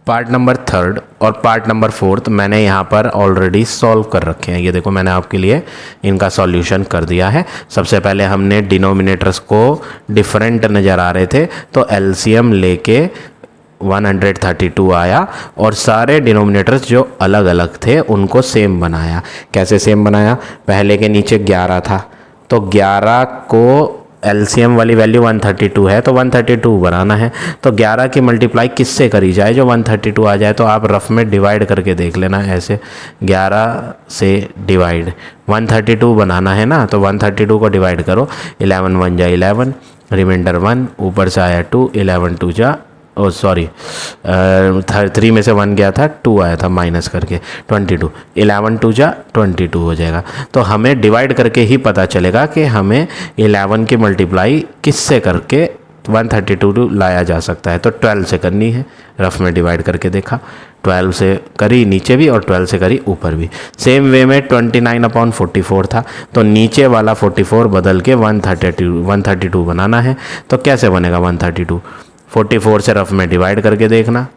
पार्ट नंबर थर्ड और पार्ट नंबर फोर्थ मैंने यहाँ पर ऑलरेडी सॉल्व कर रखे हैं। ये देखो मैंने आपके लिए इनका सॉल्यूशन कर दिया है। सबसे पहले हमने डिनोमिनेटर्स को डिफरेंट नज़र आ रहे थे, तो एलसीएम लेके 132 आया और सारे डिनोमिनेटर्स जो अलग अलग थे उनको सेम बनाया। कैसे सेम बनाया? पहले के नीचे 11 था, तो 11 को एलसीएम वाली वैल्यू 132 है, तो 132 बनाना है। तो 11 की मल्टीप्लाई किससे करी जाए जो 132 आ जाए? तो आप रफ में डिवाइड करके देख लेना, ऐसे 11 से डिवाइड 132 बनाना है ना, तो 132 को डिवाइड करो, 11 1 जा 11, रिमाइंडर 1, ऊपर से आया 2, 11 2 जा 3 में से 1 गया था, 2 आया था माइनस करके 22, 11 2 जा 22 हो जाएगा। तो हमें डिवाइड करके ही पता चलेगा कि हमें 11 की मल्टीप्लाई किससे करके 132 लाया जा सकता है। तो 12 से करनी है, रफ में डिवाइड करके देखा, 12 से करी नीचे भी और 12 से करी ऊपर भी। सेम वे में 29/44 था, तो नीचे वाला 44 बदल के 132 बनाना है। तो कैसे बनेगा 132? 44 से रफ में डिवाइड करके देखना,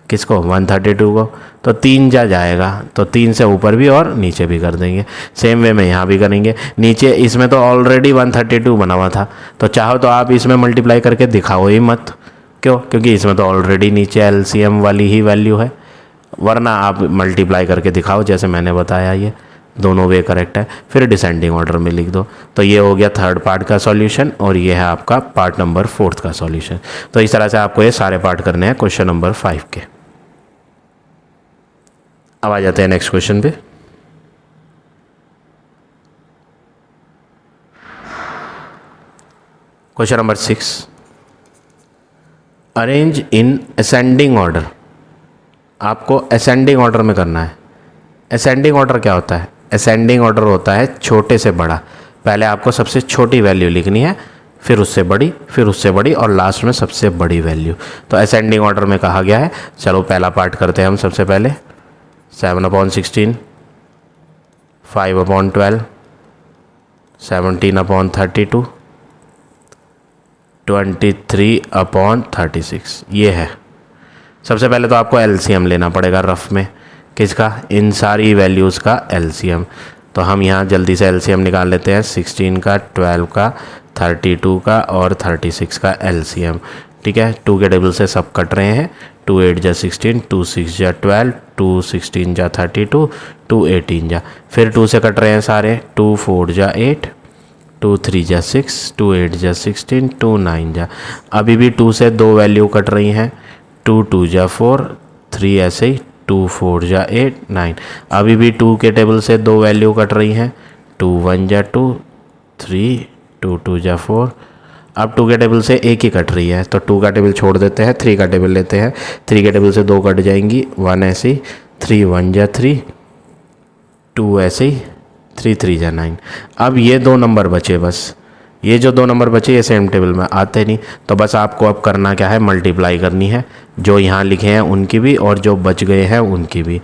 किसको? 132 को, तो 3 जा जाएगा, तो 3 से ऊपर भी और नीचे भी कर देंगे। सेम वे में यहाँ भी करेंगे। नीचे इसमें तो ऑलरेडी 132 बना हुआ था, तो चाहो तो आप इसमें मल्टीप्लाई करके दिखाओ ही मत। क्यों? क्योंकि इसमें तो ऑलरेडी नीचे एलसीएम वाली ही वैल्यू है, वरना आप मल्टीप्लाई करके दिखाओ जैसे मैंने बताया, ये दोनों वे करेक्ट है। फिर डिसेंडिंग ऑर्डर में लिख दो। तो ये हो गया थर्ड पार्ट का सॉल्यूशन और ये है आपका पार्ट नंबर फोर्थ का सॉल्यूशन। तो इस तरह से आपको ये सारे पार्ट करने हैं क्वेश्चन नंबर 5 के। अब आ जाते हैं नेक्स्ट क्वेश्चन पे। Question number 6, arrange in ascending order. आपको असेंडिंग ऑर्डर में करना है। असेंडिंग ऑर्डर क्या होता है? असेंडिंग ऑर्डर होता है छोटे से बड़ा। पहले आपको सबसे छोटी वैल्यू लिखनी है, फिर उससे बड़ी, फिर उससे बड़ी और लास्ट में सबसे बड़ी वैल्यू। तो असेंडिंग ऑर्डर में कहा गया है। चलो पहला पार्ट करते हैं हम सबसे पहले। 7/16, 5/12, 17/32, 23/36, ये है। सबसे पहले तो आपको एलसीएम लेना पड़ेगा रफ में। किसका? इन सारी वैल्यूज़ का एलसीएम। तो हम यहाँ जल्दी से एलसीएम निकाल लेते हैं। 16 का, 12 का, 32 का और 36 का एलसीएम। ठीक है, 2 के टेबल से सब कट रहे हैं। 2 8 जा 16, 2 6 जा 12, 2 16 जा 32, 2 18 जा, फिर 2 से कट रहे हैं सारे। 2 4 जा 8, 2 3 जा 6, 2 8 जा 16, 2 9 जा। अभी भी 2 से 2 वैल्यू कट रही हैं। 2 2 जा 4, 3 ऐसे ही, 2 4 जा 8 9। अभी भी 2 के टेबल से 2 वैल्यू कट रही हैं। 2 1 जा 2, 3, 2 2 जा 4। अब 2 के टेबल से एक ही कट रही है, तो 2 का टेबल छोड़ देते हैं, 3 का टेबल लेते हैं। 3 के टेबल से 2 कट जाएंगी, 1 ऐसे ही, 3 1 जा 3, 2 ऐसे ही, 3 3 जा 9। अब ये 2 नंबर बचे बस। ये जो 2 नंबर बचे ये सेम टेबल में आते नहीं, तो बस आपको अब करना क्या है? मल्टीप्लाई करनी है, जो यहाँ लिखे हैं उनकी भी और जो बच गए हैं उनकी भी।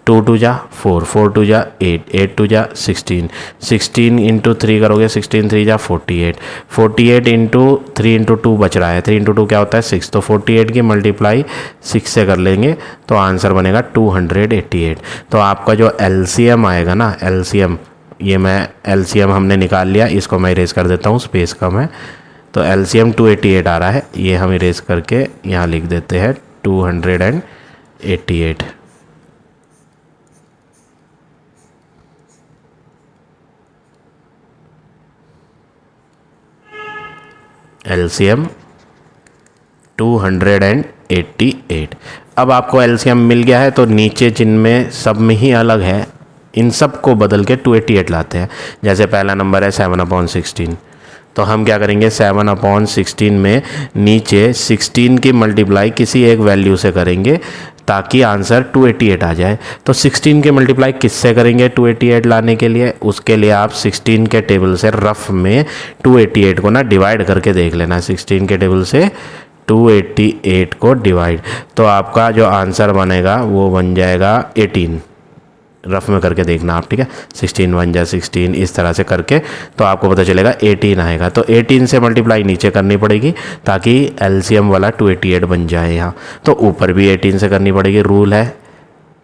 2 2 जा 4, 4 2 जा 8, 8 2 जा 16, 16 इंटू 3 करोगे, 16 3 जा 48, 48 इंटू 3 इंटू 2 बच रहा है। 3 इंटू 2 क्या होता है? 6। तो 48 की मल्टीप्लाई 6 से कर लेंगे तो आंसर बनेगा 288। तो आपका जो एलसीएम आएगा ना, एलसीएम, ये मैं एलसीएम हमने निकाल लिया, इसको मैं इरेज कर देता हूँ, स्पेस कम है। तो एलसीएम 288 आ रहा है, ये हम इरेज करके यहाँ लिख देते हैं 88। LCM 288। अब आपको LCM मिल गया है तो नीचे जिनमें सब में ही अलग है इन सब को बदल के 288 लाते हैं। जैसे पहला नंबर है 7/16, तो हम क्या करेंगे 7/16 में नीचे 16 की मल्टीप्लाई किसी एक वैल्यू से करेंगे ताकि आंसर 288 आ जाए। तो 16 के मल्टीप्लाई किससे करेंगे 288 लाने के लिए? उसके लिए आप 16 के टेबल से रफ में 288 को ना डिवाइड करके देख लेना। 16 के टेबल से 288 को डिवाइड, तो आपका जो आंसर बनेगा वो बन जाएगा 18। रफ में करके देखना आप, ठीक है। 16 1 जा 16, इस तरह से करके तो आपको पता चलेगा 18 आएगा। तो 18 से मल्टीप्लाई नीचे करनी पड़ेगी ताकि LCM वाला 288 बन जाए यहाँ। तो ऊपर भी 18 से करनी पड़ेगी, रूल है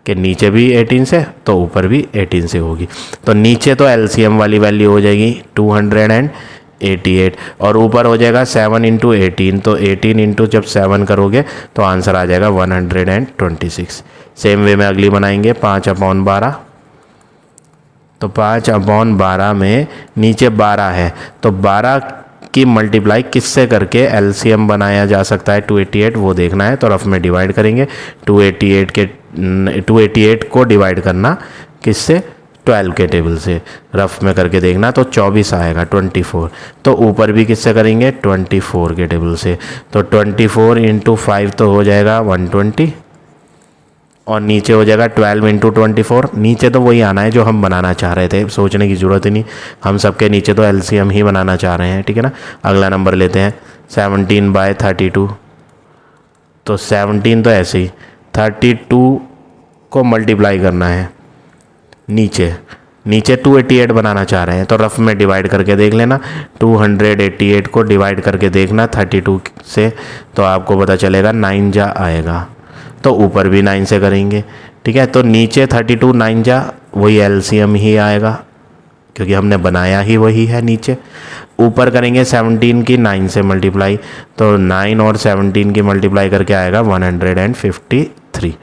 कि नीचे भी 18 से तो ऊपर भी 18 से होगी। तो नीचे तो LCM वाली वैल्यू हो जाएगी 288 और ऊपर हो जाएगा 7 × 18, तो 18 इंटू जब 7 करोगे तो आंसर आ जाएगा 126। सेम वे में अगली बनाएंगे 5/12। तो 5/12 में नीचे 12 है तो 12 की मल्टीप्लाई किससे करके LCM बनाया जा सकता है 288 वो देखना है। तो रफ में डिवाइड करेंगे 288 को डिवाइड करना किससे 12 के टेबल से, रफ में करके देखना तो 24 आएगा 24। तो ऊपर भी किससे करेंगे 24 के टेबल से, तो 24 × 5 तो हो जाएगा 120 और नीचे हो जाएगा 12 × 24। नीचे तो वही आना है जो हम बनाना चाह रहे थे, सोचने की ज़रूरत ही नहीं, हम सबके नीचे तो LCM ही बनाना चाह रहे हैं, ठीक है ना। अगला नंबर लेते हैं 17/32। तो 17 तो ऐसे ही 32 को मल्टीप्लाई करना है नीचे 288 बनाना चाह रहे हैं तो रफ में डिवाइड करके देख लेना। 288 को डिवाइड करके देखना 32 से तो आपको पता चलेगा 9 जा आएगा। तो ऊपर भी 9 से करेंगे, ठीक है। तो नीचे 32 9 जा वही LCM ही आएगा क्योंकि हमने बनाया ही वही है नीचे। ऊपर करेंगे 17 की 9 से मल्टीप्लाई, तो 9 और 17 की मल्टीप्लाई करके आएगा 153।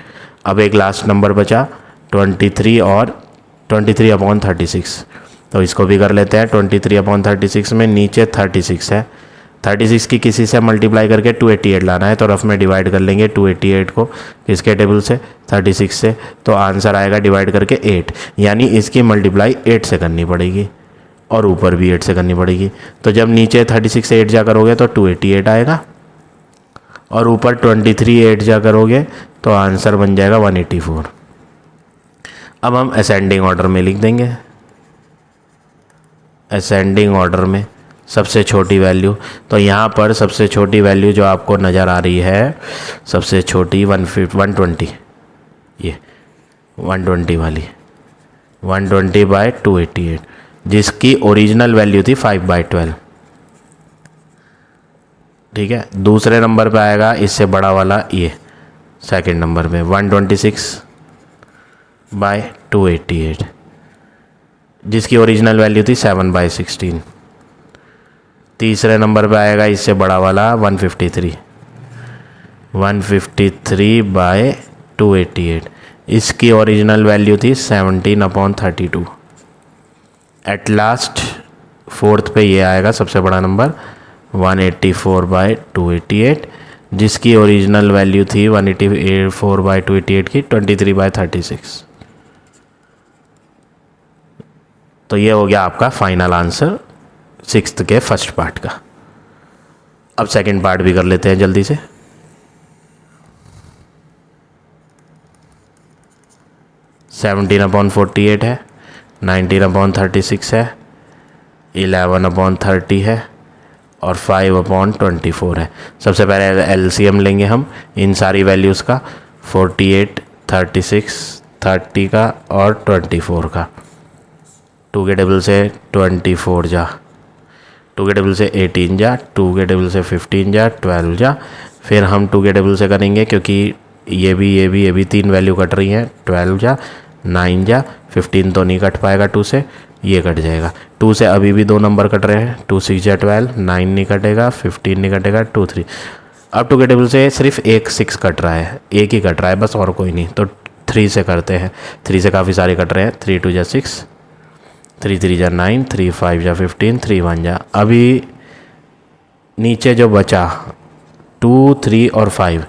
अब एक लास्ट नंबर बचा 23 और 23/36, तो इसको भी कर लेते हैं। 23/36 में नीचे 36 है, 36 की किसी से मल्टीप्लाई करके 288 लाना है। तो रफ में डिवाइड कर लेंगे 288 को किसके टेबल से 36 से, तो आंसर आएगा डिवाइड करके 8, यानी इसकी मल्टीप्लाई 8 से करनी पड़ेगी और ऊपर भी 8 से करनी पड़ेगी। तो जब नीचे 36 से 8 जा करोगे तो 288 आएगा और ऊपर 23 8 जा करोगे तो आंसर बन जाएगा 184। अब हम असेंडिंग ऑर्डर में लिख देंगे। असेंडिंग ऑर्डर में सबसे छोटी वैल्यू, तो यहाँ पर सबसे छोटी वैल्यू जो आपको नज़र आ रही है सबसे छोटी 120, ये 120 वाली 120/288 जिसकी ओरिजिनल वैल्यू थी 5/12, ठीक है। दूसरे नंबर पे आएगा इससे बड़ा वाला ये सेकंड नंबर में 126/288 जिसकी ओरिजिनल वैल्यू थी 7/16। तीसरे नंबर पे आएगा इससे बड़ा वाला 153/288 इसकी ओरिजिनल वैल्यू थी 17/32। एट लास्ट फोर्थ पे ये आएगा सबसे बड़ा नंबर 184/288 जिसकी ओरिजिनल वैल्यू थी 184/288 की 23/36। तो ये हो गया आपका फाइनल आंसर 6th के फर्स्ट पार्ट का। अब सेकंड पार्ट भी कर लेते हैं जल्दी से। (17/48) है, 19/36 है, 11/30 है और 5/24 है। सबसे पहले LCM लेंगे हम इन सारी वैल्यूज़ का, 48, 36, 30 का और 24 का। 2 के टेबल से 24 जा, 2 के टेबल से 18 जा, 2 के टेबल से 15 जा, 12 जा। फिर हम 2 के टेबल से करेंगे क्योंकि ये भी 3 वैल्यू कट रही हैं, 12 जा, 9 जा, 15 तो नहीं कट पाएगा 2 से, ये कट जाएगा। 2 से अभी भी 2 नंबर कट रहे हैं, 2 6 जा 12, 9 नहीं कटेगा, 15 नहीं कटेगा, 2 3 अप टू के टेबल से सिर्फ एक 6 कट रहा है, एक ही कट रहा है बस, और कोई नहीं। तो 3 से करते हैं, 3 से काफ़ी सारे कट रहे हैं। 3 2 जा 6, 3 3 जा 9, 3 5 जा 15, 3 1 जा। अभी नीचे जो बचा 2 3 और 5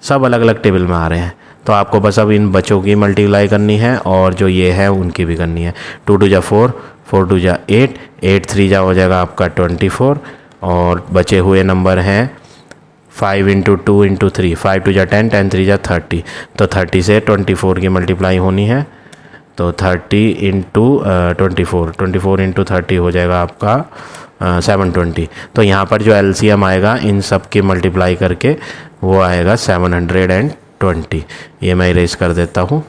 सब अलग अलग टेबल में आ रहे हैं, तो आपको बस अब इन बच्चों की मल्टीप्लाई करनी है और जो ये है उनकी भी करनी है। 2 2 जा 4, 4 2 जा 8, 8 3 जा हो जाएगा आपका 24, और बचे हुए नंबर हैं 5 × 2 × 3, 5 2 जा 10, 10 3 जा 30। तो 30 से 24 की मल्टीप्लाई होनी है, तो 30 × 24, 24 × 30 हो जाएगा आपका 720। तो यहाँ पर जो एलसीएम आएगा इन सब की मल्टीप्लाई करके वो आएगा 720। ये मैं इरेज कर देता हूँ।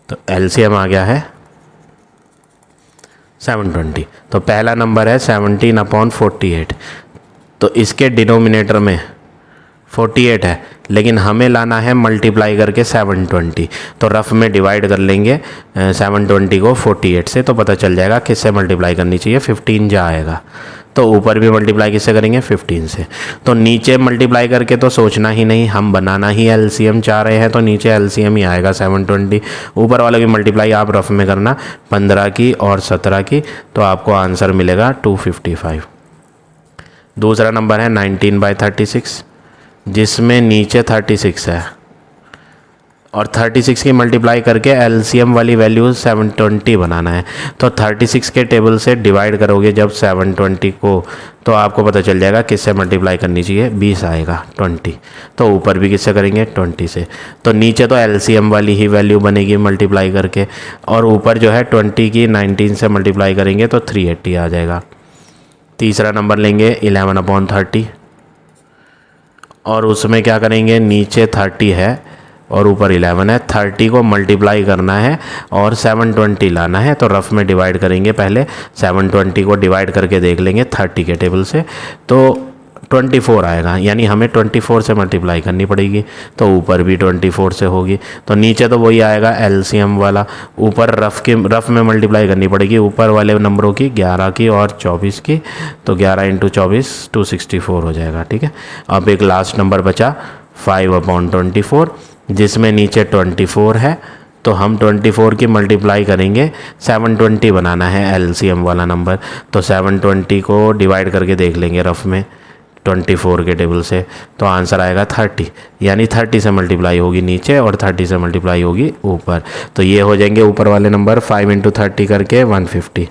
तो एलसीएम आ गया है 720। तो पहला नंबर है 17/48, तो इसके डिनोमिनेटर में 48 है, लेकिन हमें लाना है मल्टीप्लाई करके 720। तो रफ में डिवाइड कर लेंगे 720 को 48 से, तो पता चल जाएगा किससे मल्टीप्लाई करनी चाहिए। 15 जा आएगा, तो ऊपर भी मल्टीप्लाई किससे करेंगे 15 से। तो नीचे मल्टीप्लाई करके तो सोचना ही नहीं, हम बनाना ही एलसीएम चाह रहे हैं, तो नीचे एलसीएम ही आएगा 720। ऊपर वाले की मल्टीप्लाई आप रफ में करना 15 की और 17 की, तो आपको आंसर मिलेगा 255। दूसरा नंबर है 19/36, जिसमें नीचे 36 है और 36 की मल्टीप्लाई करके एलसीएम वाली वैल्यू 720 बनाना है। तो 36 के टेबल से डिवाइड करोगे जब 720 को, तो आपको पता चल जाएगा किससे मल्टीप्लाई करनी चाहिए। 20 आएगा 20, तो ऊपर भी किससे करेंगे 20 से। तो नीचे तो एलसीएम वाली ही वैल्यू बनेगी मल्टीप्लाई करके, और ऊपर जो है 20 की 19 से मल्टीप्लाई करेंगे तो 380 आ जाएगा। तीसरा नंबर लेंगे 11/30, और उसमें क्या करेंगे, नीचे 30 है और ऊपर 11 है। 30 को मल्टीप्लाई करना है और 720 लाना है, तो रफ में डिवाइड करेंगे। पहले 720 को डिवाइड करके देख लेंगे 30 के टेबल से, तो 24 आएगा, यानी हमें 24 से मल्टीप्लाई करनी पड़ेगी। तो ऊपर भी 24 से होगी, तो नीचे तो वही आएगा एलसीएम वाला। ऊपर रफ में मल्टीप्लाई करनी पड़ेगी ऊपर वाले नंबरों की 11 की और 24 की, तो 11 × 24 264 हो जाएगा। ठीक है, अब एक लास्ट नंबर बचा 5/24, जिसमें नीचे 24 है, तो हम 24 की मल्टीप्लाई करेंगे। 720 बनाना है एलसीएम वाला नंबर, तो 720 को डिवाइड करके देख लेंगे रफ में 24 के टेबल से, तो आंसर आएगा 30, यानी 30 से मल्टीप्लाई होगी नीचे और 30 से मल्टीप्लाई होगी ऊपर। तो ये हो जाएंगे ऊपर वाले नंबर 5 × 30 करके 150,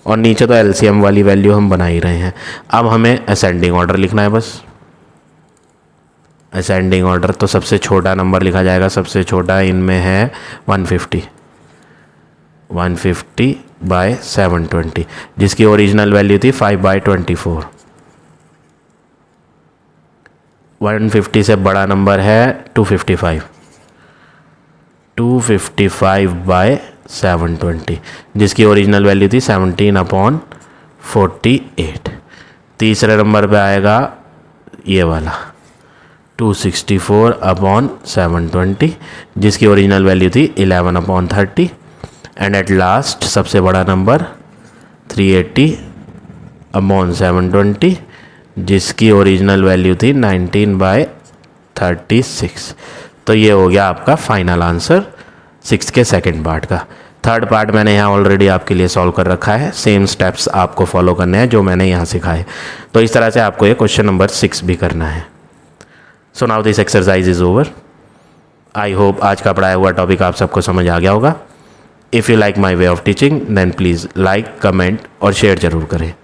और नीचे तो एलसीएम वाली वैल्यू हम बना ही रहे हैं। अब हमें असेंडिंग ऑर्डर लिखना है बस। असेंडिंग ऑर्डर, तो सबसे छोटा नंबर लिखा जाएगा, सबसे छोटा इनमें है 150। 150/720, जिसकी ओरिजिनल वैल्यू थी 5/24। 150 से बड़ा नंबर है 255। 255/720, जिसकी ओरिजिनल वैल्यू थी 17/48। तीसरे नंबर पे आएगा ये वाला 264/720, जिसकी ओरिजिनल वैल्यू थी 11/30। एंड एट लास्ट सबसे बड़ा नंबर 380/720, जिसकी ओरिजिनल वैल्यू थी 19/36। तो ये हो गया आपका फाइनल आंसर 6 के सेकंड पार्ट का। थर्ड पार्ट मैंने यहाँ ऑलरेडी आपके लिए सॉल्व कर रखा है। सेम स्टेप्स आपको फॉलो करने हैं जो मैंने यहाँ सिखाए। तो इस तरह से आपको ये क्वेश्चन नंबर 6 भी करना है। So now this exercise is over. I hope आज का पढ़ाया हुआ टॉपिक आप सबको समझ आ गया होगा। If you like my way of teaching then please like, comment और शेयर ज़रूर करें।